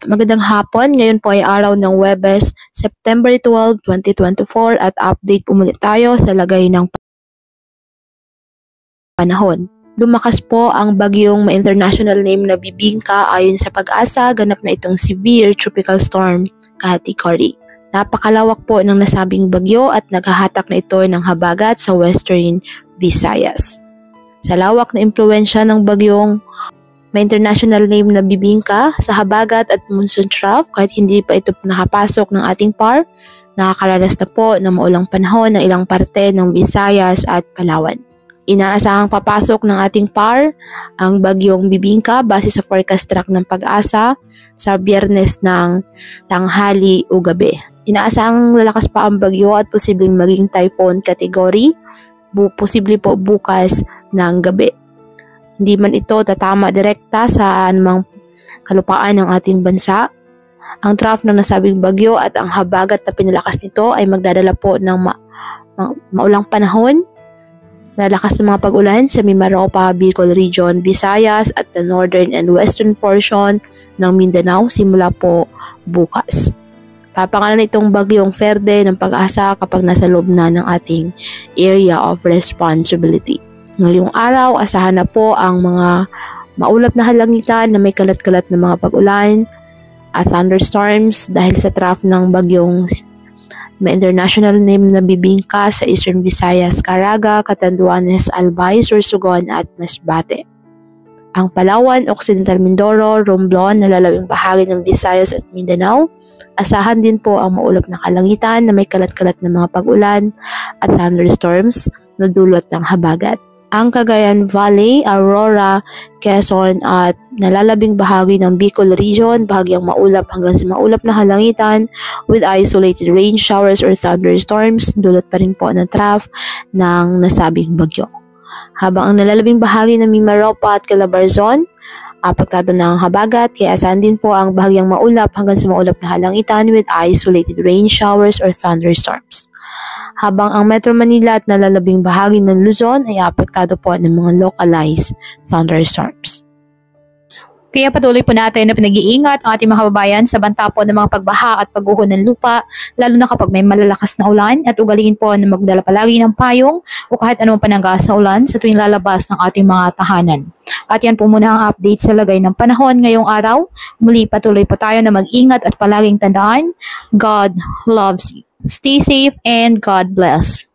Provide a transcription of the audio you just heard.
Magandang hapon, ngayon po ay araw ng Huwebes, September 12, 2024 at update po muli tayo sa lagay ng panahon. Lumakas po ang bagyong may international name na Bibingka ayon sa Pag-asa, ganap na itong severe tropical storm category. Napakalawak po ng nasabing bagyo at naghahatak na ito ng habagat sa Western Visayas. Sa lawak na impluwensya ng bagyong may international name na Bibingka sa habagat at monsoon trough, kahit hindi pa ito nakapasok ng ating PAR, nakakaranas na po ng maulang panahon ng ilang parte ng Visayas at Palawan. Inaasahang papasok ng ating PAR ang bagyong Bibingka base sa forecast track ng Pag-asa sa Biyernes ng tanghali o gabi. Inaasahang lalakas pa ang bagyo at posibleng maging typhoon category, posible po bukas ng gabi. Hindi man ito tatama direkta sa anumang kalupaan ng ating bansa. Ang trough ng nasabing bagyo at ang habagat na pinalakas nito ay magdadala po ng maulang panahon. Lalakas ng mga pag-ulan sa Mimaropa, Bicol Region, Visayas at the northern and western portion ng Mindanao simula po bukas. Papangalan itong bagyong Ferde ng Pag-asa kapag nasa loob na ng ating area of responsibility. Ngayong araw, asahan na po ang mga maulap na halangitan na may kalat-kalat na mga pag-ulan at thunderstorms dahil sa trough ng bagyong may international name na Bibingka sa Eastern Visayas, Caraga, Catanduanes, Albay, Sorsogon at Masbate. Ang Palawan, Occidental Mindoro, Romblon, nalalawing bahagi ng Visayas at Mindanao, asahan din po ang maulap na kalangitan na may kalat-kalat na mga pag-ulan at thunderstorms na dulot ng habagat. Ang Cagayan Valley, Aurora, Quezon at nalalabing bahagi ng Bicol Region, bahagyang maulap hanggang sa maulap na halangitan with isolated rain showers or thunderstorms, dulot pa rin po ng trough ng nasabing bagyo. Habang ang nalalabing bahagi ng Mimaropa at Calabarzon, apektado ng habagat, kaya asahan din po ang bahagyang maulap hanggang sa maulap na halangitan with isolated rain showers or thunderstorms. Habang ang Metro Manila at nalalabing bahagi ng Luzon ay apektado po ng mga localized thunderstorms. Kaya patuloy po natin na pinag-iingat ang ating mga kababayan sa banta po ng mga pagbaha at pagguho ng lupa, lalo na kapag may malalakas na ulan, at ugaliin po na magdala palagi ng payong o kahit anong panangga sa ulan sa tuwing lalabas ng ating mga tahanan. At yan po muna ang update sa lagay ng panahon ngayong araw. Muli patuloy po tayo na mag-ingat at palaging tandaan, God loves you. Stay safe and God bless.